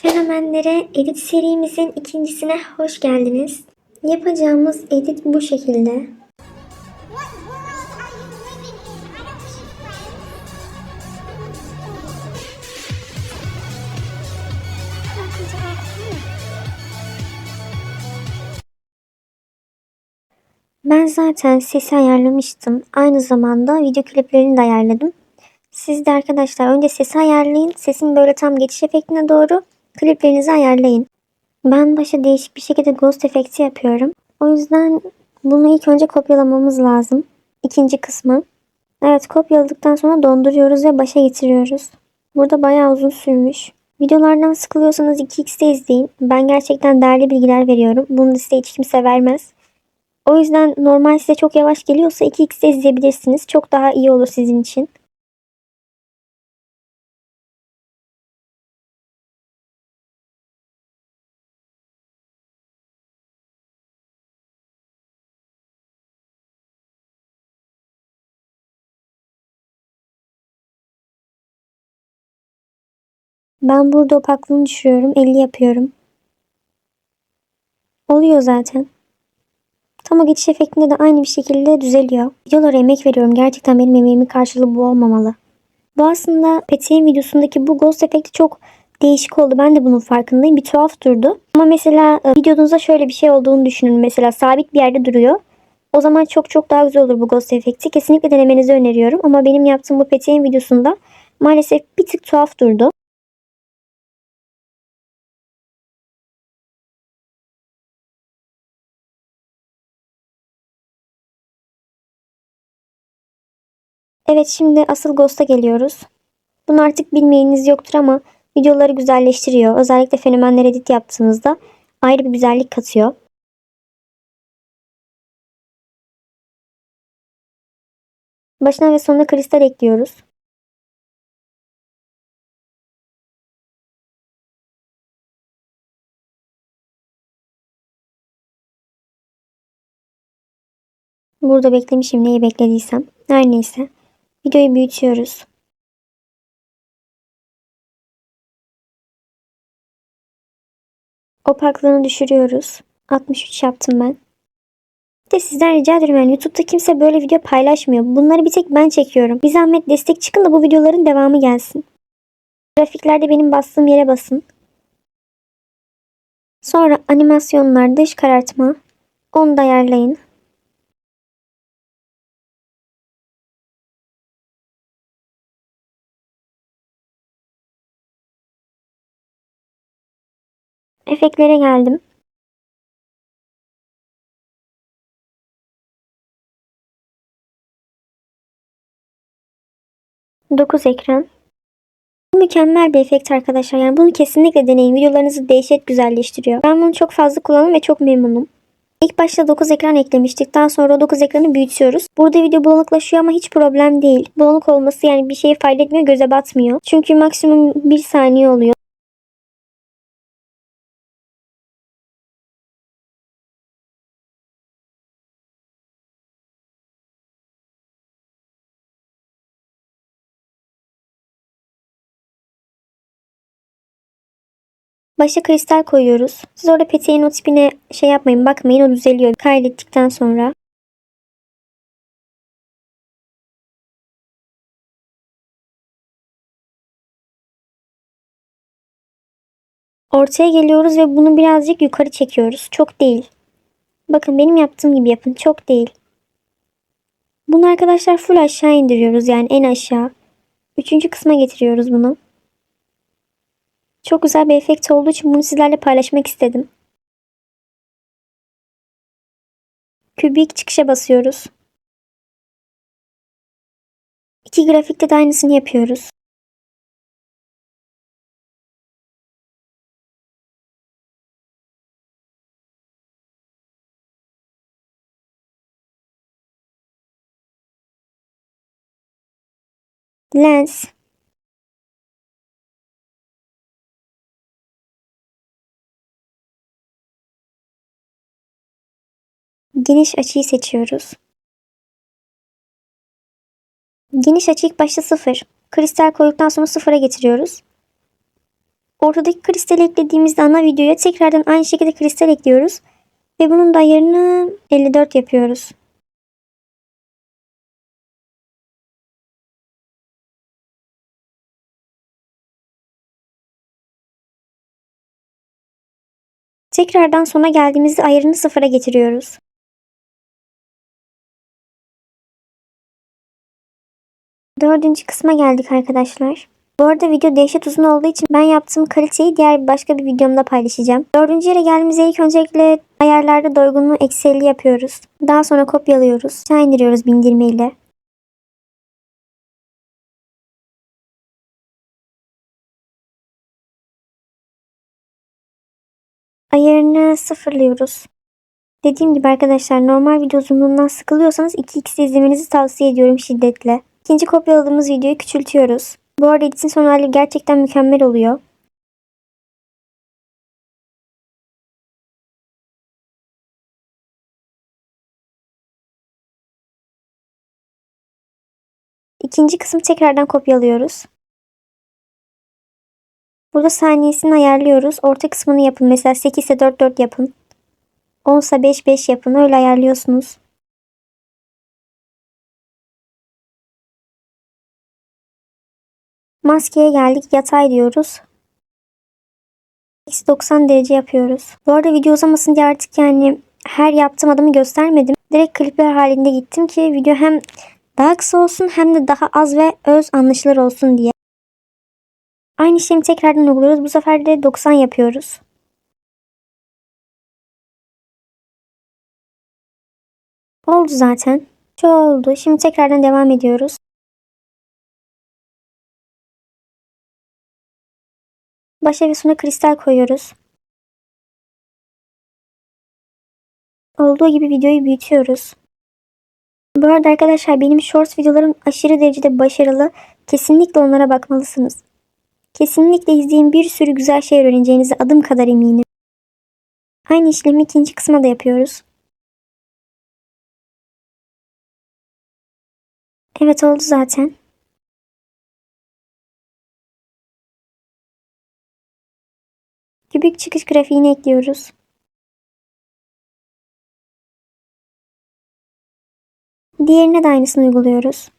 Fenomenlere edit serimizin ikincisine hoş geldiniz. Yapacağımız edit bu şekilde. Ben zaten sesi ayarlamıştım. Aynı zamanda video kliplerini de ayarladım. Siz de arkadaşlar önce sesi ayarlayın. Sesin böyle tam geçiş efektine doğru kliplerinizi ayarlayın. Ben başa değişik bir şekilde ghost efekti yapıyorum. O yüzden bunu ilk önce kopyalamamız lazım. İkinci kısmı. Evet, kopyaladıktan sonra donduruyoruz ve başa getiriyoruz. Burada bayağı uzun sürmüş. Videolardan sıkılıyorsanız 2x'te izleyin. Ben gerçekten değerli bilgiler veriyorum. Bunu size hiç kimse vermez. O yüzden normal size çok yavaş geliyorsa 2x'te izleyebilirsiniz. Çok daha iyi olur sizin için. Ben burada opaklığını düşürüyorum. 50 yapıyorum. Oluyor zaten. Tam o geçiş efektinde de aynı bir şekilde düzeliyor. Videolara emek veriyorum. Gerçekten benim emeğimin karşılığı bu olmamalı. Bu aslında Petek'in videosundaki bu ghost efekti çok değişik oldu. Ben de bunun farkındayım. Bir tuhaf durdu. Ama mesela videonuzda şöyle bir şey olduğunu düşünün. Mesela sabit bir yerde duruyor. O zaman çok çok daha güzel olur bu ghost efekti. Kesinlikle denemenizi öneriyorum. Ama benim yaptığım bu Petek'in videosunda maalesef bir tık tuhaf durdu. Evet, şimdi asıl ghost'a geliyoruz. Bunu artık bilmeyeniniz yoktur ama videoları güzelleştiriyor. Özellikle fenomenler edit yaptığınızda ayrı bir güzellik katıyor. Başına ve sonuna kristal ekliyoruz. Burada beklemişim, neyi beklediysem. Her neyse. Videoyu büyütüyoruz. Opaklığını düşürüyoruz. 63 yaptım ben. De sizden rica ediyorum, yani YouTube'da kimse böyle video paylaşmıyor. Bunları bir tek ben çekiyorum. Bir zahmet destek çıkın da bu videoların devamı gelsin. Grafiklerde benim bastığım yere basın. Sonra animasyonlar, dış karartma. Onu da ayarlayın. Efektlere geldim. Dokuz ekran. Bu mükemmel bir efekt arkadaşlar. Yani bunu kesinlikle deneyin. Videolarınızı dehşet güzelleştiriyor. Ben bunu çok fazla kullandım ve çok memnunum. İlk başta 9 ekran eklemiştik. Daha sonra o 9 ekranı büyütüyoruz. Burada video bulanıklaşıyor ama hiç problem değil. Bulanık olması yani bir şeye fayda etmiyor, göze batmıyor. Çünkü maksimum 1 saniye oluyor. Başa kristal koyuyoruz. Siz orada peteğin o tipine şey yapmayın, bakmayın, o düzeliyor kaydettikten sonra. Ortaya geliyoruz ve bunu birazcık yukarı çekiyoruz. Çok değil. Bakın benim yaptığım gibi yapın. Çok değil. Bunu arkadaşlar full aşağı indiriyoruz, yani en aşağı. Üçüncü kısma getiriyoruz bunu. Çok güzel bir efekt olduğu için bunu sizlerle paylaşmak istedim. Kübik çıkışa basıyoruz. İki grafikte de aynısını yapıyoruz. Lens. Geniş açıyı seçiyoruz. Geniş açı ilk başta 0. Kristal koyduktan sonra 0'a getiriyoruz. Ortadaki kristali eklediğimizde ana videoya tekrardan aynı şekilde kristal ekliyoruz. Ve bunun da ayarını 54 yapıyoruz. Tekrardan sona geldiğimizde ayarını 0'a getiriyoruz. Dördüncü kısma geldik arkadaşlar. Bu arada video dehşet uzun olduğu için ben yaptığım kaliteyi başka bir videomda paylaşacağım. Dördüncü yere geldiğimizde ilk öncelikle ayarlarda doygunluğu eksi 50 yapıyoruz. Daha sonra kopyalıyoruz. Aşağı indiriyoruz bindirme ile. Ayarını sıfırlıyoruz. Dediğim gibi arkadaşlar normal video uzunluğundan sıkılıyorsanız 2x izlemenizi tavsiye ediyorum şiddetle. İkinci kopyaladığımız videoyu küçültüyoruz. Bu arada editin son hali gerçekten mükemmel oluyor. İkinci kısmı tekrardan kopyalıyoruz. Burada saniyesini ayarlıyoruz. Orta kısmını yapın. Mesela 8 ise 4 yapın. 10 ise 5 yapın. Öyle ayarlıyorsunuz. Maskeye geldik. Yatay diyoruz. Eksi 90 derece yapıyoruz. Bu arada video uzamasın diye artık her yaptığım adımı göstermedim. Direkt klipler halinde gittim ki video hem daha kısa olsun hem de daha az ve öz anlaşılır olsun diye. Aynı işlemi tekrardan uyguluyoruz. Bu sefer de 90 yapıyoruz. Oldu zaten. Çoğu oldu. Şimdi tekrardan devam ediyoruz. Başa ve sona kristal koyuyoruz. Olduğu gibi videoyu büyütüyoruz. Bu arada arkadaşlar benim shorts videolarım aşırı derecede başarılı. Kesinlikle onlara bakmalısınız. Kesinlikle izleyin, bir sürü güzel şey öğreneceğinize adım kadar eminim. Aynı işlemi ikinci kısma da yapıyoruz. Evet, oldu zaten. Kübik çıkış grafiğini ekliyoruz. Diğerine de aynısını uyguluyoruz.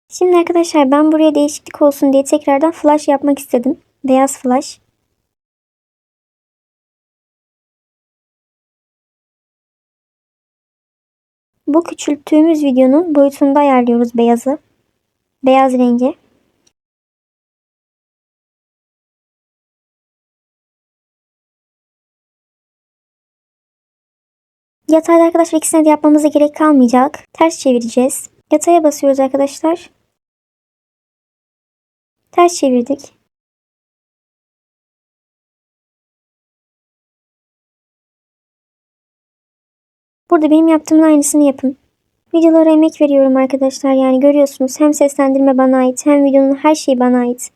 Şimdi arkadaşlar ben buraya değişiklik olsun diye tekrardan flash yapmak istedim. Beyaz flash. Bu küçülttüğümüz videonun boyutunu da ayarlıyoruz beyazı. Beyaz rengi. Yatayda arkadaşlar ikisine de yapmamıza gerek kalmayacak. Ters çevireceğiz. Yataya basıyoruz arkadaşlar. Ters çevirdik. Burada benim yaptığımın aynısını yapın. Videolara emek veriyorum arkadaşlar. Yani görüyorsunuz hem seslendirme bana ait hem videonun her şeyi bana ait.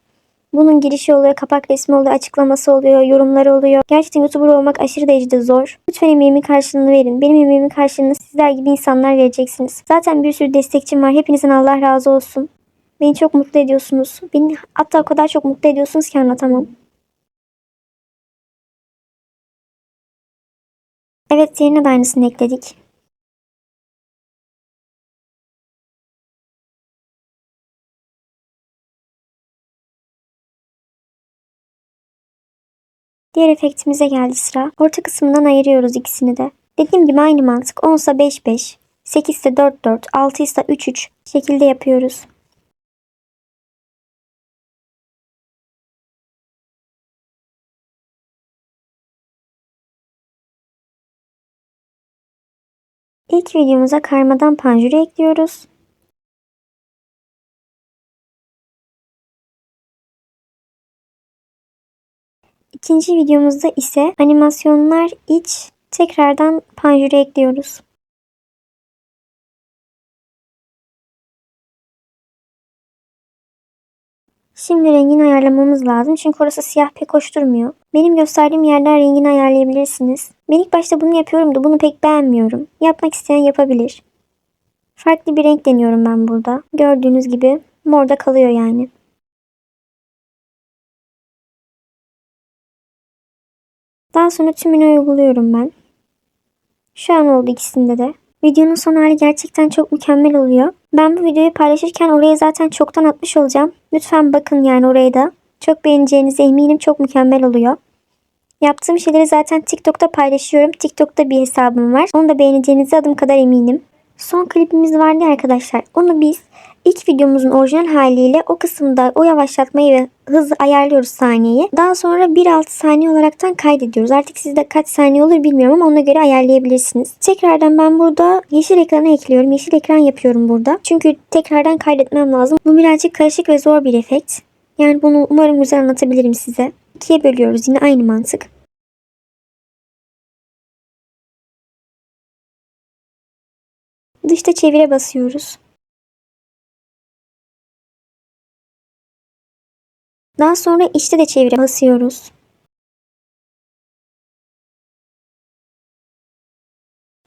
Bunun girişi oluyor, kapak resmi oluyor, açıklaması oluyor, yorumları oluyor. Gerçekten YouTuber olmak aşırı derecede zor. Lütfen emeğimin karşılığını verin. Benim emeğimin karşılığını sizler gibi insanlar vereceksiniz. Zaten bir sürü destekçim var. Hepinizin Allah razı olsun. Beni çok mutlu ediyorsunuz. Beni hatta o kadar çok mutlu ediyorsunuz ki anlatamam. Evet, diğerine de aynısını ekledik. Diğer efektimize geldi sıra. Orta kısmından ayırıyoruz ikisini de. Dediğim gibi aynı mantık. 10 ise 5, 8 ise 4, 6 ise 3 şekilde yapıyoruz. İlk videomuza karmadan panjuru ekliyoruz. İkinci videomuzda ise animasyonlar iç tekrardan panjuru ekliyoruz. Şimdi rengini ayarlamamız lazım çünkü orası siyah pek hoş durmuyor. Benim gösterdiğim yerden rengini ayarlayabilirsiniz. Ben ilk başta bunu yapıyorum da bunu pek beğenmiyorum. Yapmak isteyen yapabilir. Farklı bir renk deniyorum ben burada. Gördüğünüz gibi morda kalıyor yani. Daha sonra tümünü uyguluyorum ben. Şu an oldu ikisinde de. Videonun son hali gerçekten çok mükemmel oluyor. Ben bu videoyu paylaşırken oraya zaten çoktan atmış olacağım. Lütfen bakın yani oraya da. Çok beğeneceğinize eminim, çok mükemmel oluyor. Yaptığım şeyleri zaten TikTok'ta paylaşıyorum. TikTok'ta bir hesabım var. Onu da beğeneceğinize adım kadar eminim. Son klibimiz vardı ya arkadaşlar. Onu biz ilk videomuzun orijinal haliyle o kısımda o yavaşlatmayı ve hızı ayarlıyoruz saniyeyi. Daha sonra 1.6 saniye olaraktan kaydediyoruz. Artık sizde kaç saniye olur bilmiyorum ama ona göre ayarlayabilirsiniz. Tekrardan ben burada yeşil ekranı ekliyorum. Yeşil ekran yapıyorum burada. Çünkü tekrardan kaydetmem lazım. Bu birazcık karışık ve zor bir efekt. Yani bunu umarım güzel anlatabilirim size. İkiye bölüyoruz, yine aynı mantık. Dışta çevire basıyoruz. Daha sonra içte de çevire basıyoruz.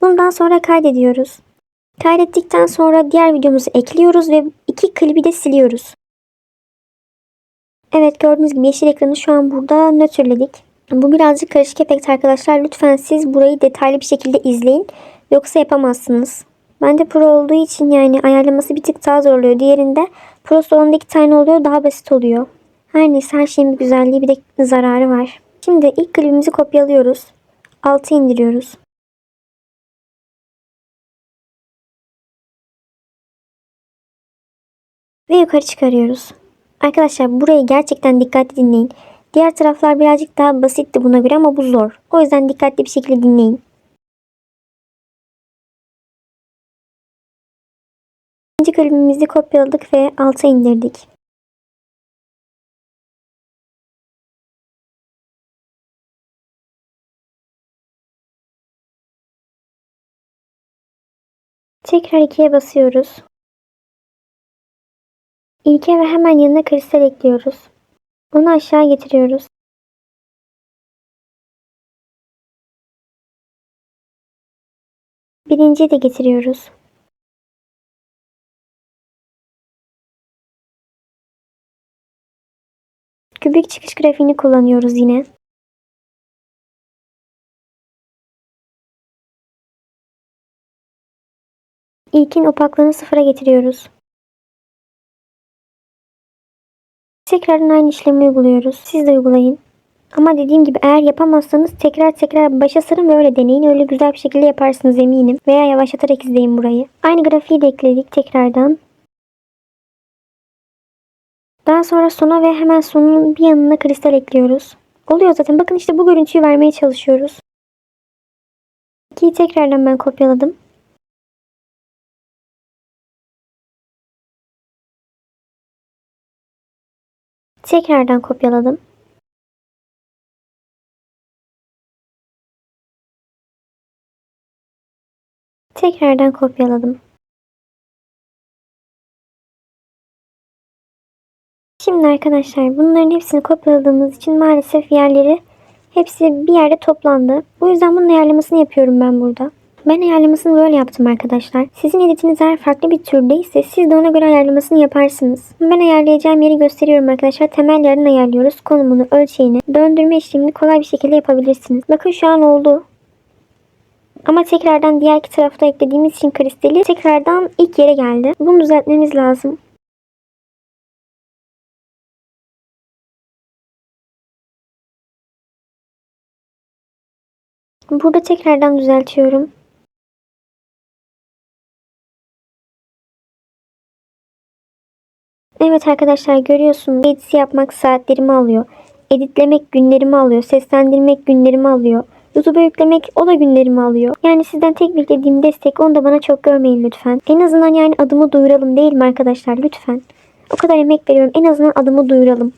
Bundan sonra kaydediyoruz. Kaydettikten sonra diğer videomuzu ekliyoruz ve iki klibi de siliyoruz. Evet, gördüğünüz gibi yeşil ekranı şu an burada nötrledik. Bu birazcık karışık efekt arkadaşlar. Lütfen siz burayı detaylı bir şekilde izleyin. Yoksa yapamazsınız. Bende Pro olduğu için yani ayarlaması bir tık daha zor oluyor. Diğerinde Pro salonunda 2 tane oluyor, daha basit oluyor. Her neyse, her şeyin bir güzelliği bir de zararı var. Şimdi ilk klibimizi kopyalıyoruz. Altı indiriyoruz. Ve yukarı çıkarıyoruz. Arkadaşlar burayı gerçekten dikkatli dinleyin. Diğer taraflar birazcık daha basitti buna göre ama bu zor. O yüzden dikkatli bir şekilde dinleyin. İkinci klibimizi kopyaladık ve alta indirdik. Tekrar 2'ye basıyoruz. İlke ve hemen yanına kristal ekliyoruz. Onu aşağı getiriyoruz. Birinciyi de getiriyoruz. Kübik çıkış grafiğini kullanıyoruz yine. İlkin opaklığını sıfıra getiriyoruz. Tekrardan aynı işlemi uyguluyoruz. Siz de uygulayın. Ama dediğim gibi eğer yapamazsanız tekrar başa sarın ve öyle deneyin. Öyle güzel bir şekilde yaparsınız eminim. Veya yavaşlatarak izleyin burayı. Aynı grafiği de ekledik tekrardan. Daha sonra sona ve hemen sonun bir yanına kristal ekliyoruz. Oluyor zaten. Bakın işte bu görüntüyü vermeye çalışıyoruz. 2'yi tekrardan ben kopyaladım. Tekrardan kopyaladım. Tekrardan kopyaladım. Şimdi arkadaşlar bunların hepsini kopyaladığımız için maalesef yerleri hepsi bir yerde toplandı. Bu yüzden bunun ayarlamasını yapıyorum ben burada. Ben ayarlamasını böyle yaptım arkadaşlar. Sizin editiniz eğer farklı bir türdeyse siz de ona göre ayarlamasını yaparsınız. Ben ayarlayacağım yeri gösteriyorum arkadaşlar. Temel yerden ayarlıyoruz. Konumunu, ölçeğini, döndürme işlemini kolay bir şekilde yapabilirsiniz. Bakın şu an oldu. Ama tekrardan diğer iki tarafta eklediğimiz için kristali tekrardan ilk yere geldi. Bunu düzeltmemiz lazım. Burada tekrardan düzeltiyorum. Evet arkadaşlar, görüyorsunuz. Edisi yapmak saatlerimi alıyor. Editlemek günlerimi alıyor. Seslendirmek günlerimi alıyor. YouTube'a yüklemek o da günlerimi alıyor. Yani sizden tek beklediğim destek, onu da bana çok görmeyin lütfen. En azından yani adımı duyuralım, değil mi arkadaşlar, lütfen. O kadar emek veriyorum, en azından adımı duyuralım.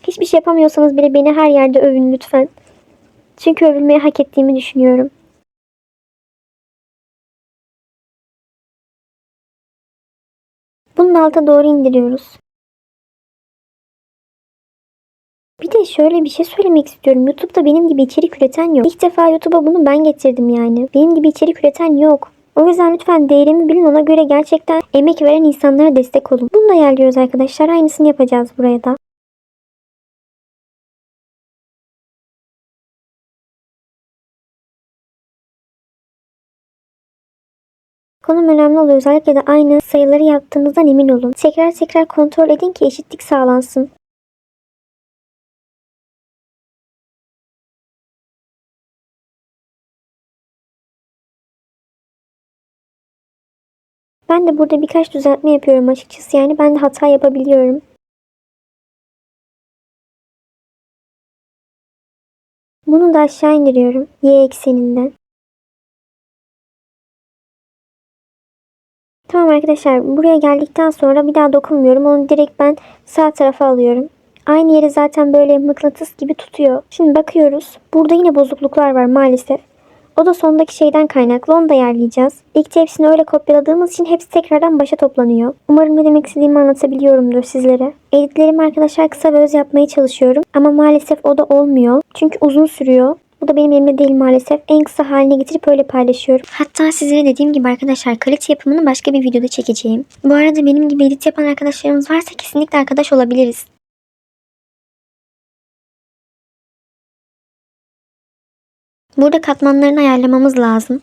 Hiçbir şey yapamıyorsanız bile beni her yerde övün lütfen. Çünkü övülmeyi hak ettiğimi düşünüyorum. Bunu da alta doğru indiriyoruz. Bir de şöyle bir şey söylemek istiyorum. YouTube'da benim gibi içerik üreten yok. İlk defa YouTube'a bunu ben getirdim yani. Benim gibi içerik üreten yok. O yüzden lütfen değerimi bilin, ona göre gerçekten emek veren insanlara destek olun. Bunu da ayarlıyoruz arkadaşlar. Aynısını yapacağız buraya da. Konum önemli oluyor. Özellikle de aynı sayıları yaptığınızdan emin olun. Tekrar tekrar kontrol edin ki eşitlik sağlansın. Ben de burada birkaç düzeltme yapıyorum açıkçası. Yani ben de hata yapabiliyorum. Bunu da aşağı indiriyorum. Y ekseninden. Tamam arkadaşlar, buraya geldikten sonra bir daha dokunmuyorum. Onu direkt ben sağ tarafa alıyorum. Aynı yeri zaten böyle mıknatıs gibi tutuyor. Şimdi bakıyoruz. Burada yine bozukluklar var maalesef. O da sondaki şeyden kaynaklı. Onu da ayarlayacağız. İlk hepsini öyle kopyaladığımız için hepsi tekrardan başa toplanıyor. Umarım ne demek istediğimi anlatabiliyorumdur sizlere. Editlerimi arkadaşlar kısa ve öz yapmaya çalışıyorum. Ama maalesef o da olmuyor. Çünkü uzun sürüyor. Bu da benim elimde değil maalesef. En kısa haline getirip öyle paylaşıyorum. Hatta sizlere dediğim gibi arkadaşlar kalite yapımını başka bir videoda çekeceğim. Bu arada benim gibi edit yapan arkadaşlarımız varsa kesinlikle arkadaş olabiliriz. Burada katmanlarını ayarlamamız lazım.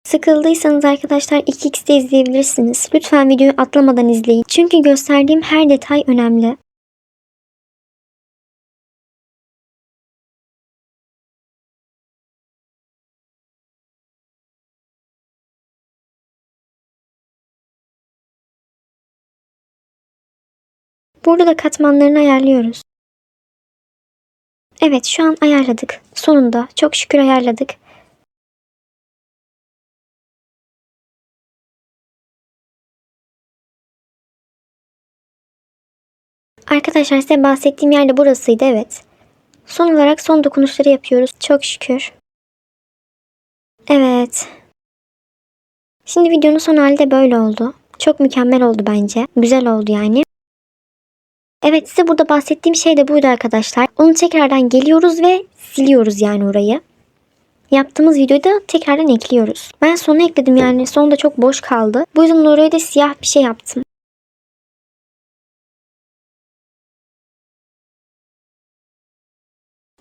Sıkıldıysanız arkadaşlar 2x'de izleyebilirsiniz. Lütfen videoyu atlamadan izleyin. Çünkü gösterdiğim her detay önemli. Burada da katmanlarını ayarlıyoruz. Evet, şu an ayarladık. Sonunda çok şükür ayarladık. Arkadaşlar size bahsettiğim yerde burasıydı, evet. Son olarak son dokunuşları yapıyoruz. Çok şükür. Evet. Şimdi videonun son hali de böyle oldu. Çok mükemmel oldu bence. Güzel oldu yani. Evet, size burada bahsettiğim şey de buydu arkadaşlar. Onu tekrardan geliyoruz ve siliyoruz yani orayı. Yaptığımız videoyu da tekrardan ekliyoruz. Ben sona ekledim, yani sonunda çok boş kaldı. Bu yüzden oraya da siyah bir şey yaptım.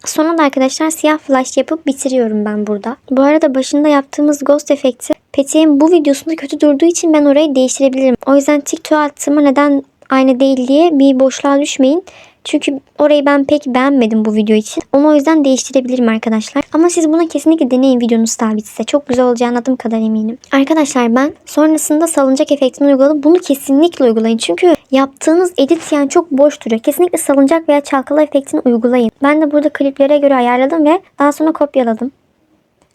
Sonra da arkadaşlar siyah flash yapıp bitiriyorum ben burada. Bu arada başında yaptığımız ghost efekti peteğin bu videosunda kötü durduğu için ben orayı değiştirebilirim. O yüzden TikTok'a attığıma neden aynı değil diye bir boşluğa düşmeyin. Çünkü orayı ben pek beğenmedim bu video için. Onu o yüzden değiştirebilirim arkadaşlar. Ama siz buna kesinlikle deneyin, videonuz sabitse. Çok güzel olacağına adım kadar eminim. Arkadaşlar ben sonrasında salıncak efektini uyguladım. Bunu kesinlikle uygulayın. Çünkü yaptığınız edit yani çok boş duruyor. Kesinlikle salıncak veya çalkala efektini uygulayın. Ben de burada kliplere göre ayarladım ve daha sonra kopyaladım.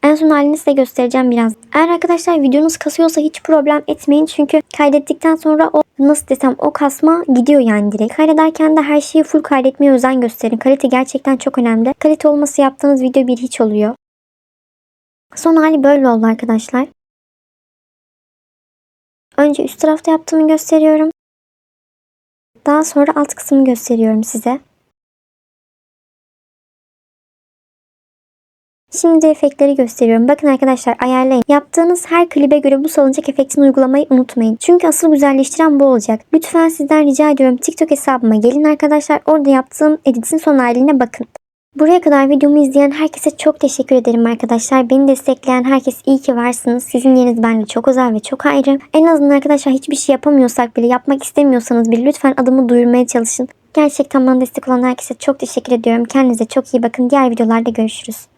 En son halini size göstereceğim biraz. Eğer arkadaşlar videonuz kasıyorsa hiç problem etmeyin. Çünkü kaydettikten sonra o nasıl desem o kasma gidiyor yani direkt. Kaydederken de her şeyi full kaydetmeye özen gösterin. Kalite gerçekten çok önemli. Kalite olması yaptığınız video bir hiç oluyor. Son hali böyle oldu arkadaşlar. Önce üst tarafta yaptığımı gösteriyorum. Daha sonra alt kısmını gösteriyorum size. Şimdi de efektleri gösteriyorum. Bakın arkadaşlar, ayarlayın. Yaptığınız her klibe göre bu salıncak efektini uygulamayı unutmayın. Çünkü asıl güzelleştiren bu olacak. Lütfen sizden rica ediyorum, TikTok hesabıma gelin arkadaşlar. Orada yaptığım editin son haline bakın. Buraya kadar videomu izleyen herkese çok teşekkür ederim arkadaşlar. Beni destekleyen herkes, iyi ki varsınız. Sizin yeriniz bende çok özel ve çok ayrı. En azından arkadaşlar hiçbir şey yapamıyorsak bile, yapmak istemiyorsanız bile lütfen adımı duyurmaya çalışın. Gerçekten bana destek olan herkese çok teşekkür ediyorum. Kendinize çok iyi bakın. Diğer videolarda görüşürüz.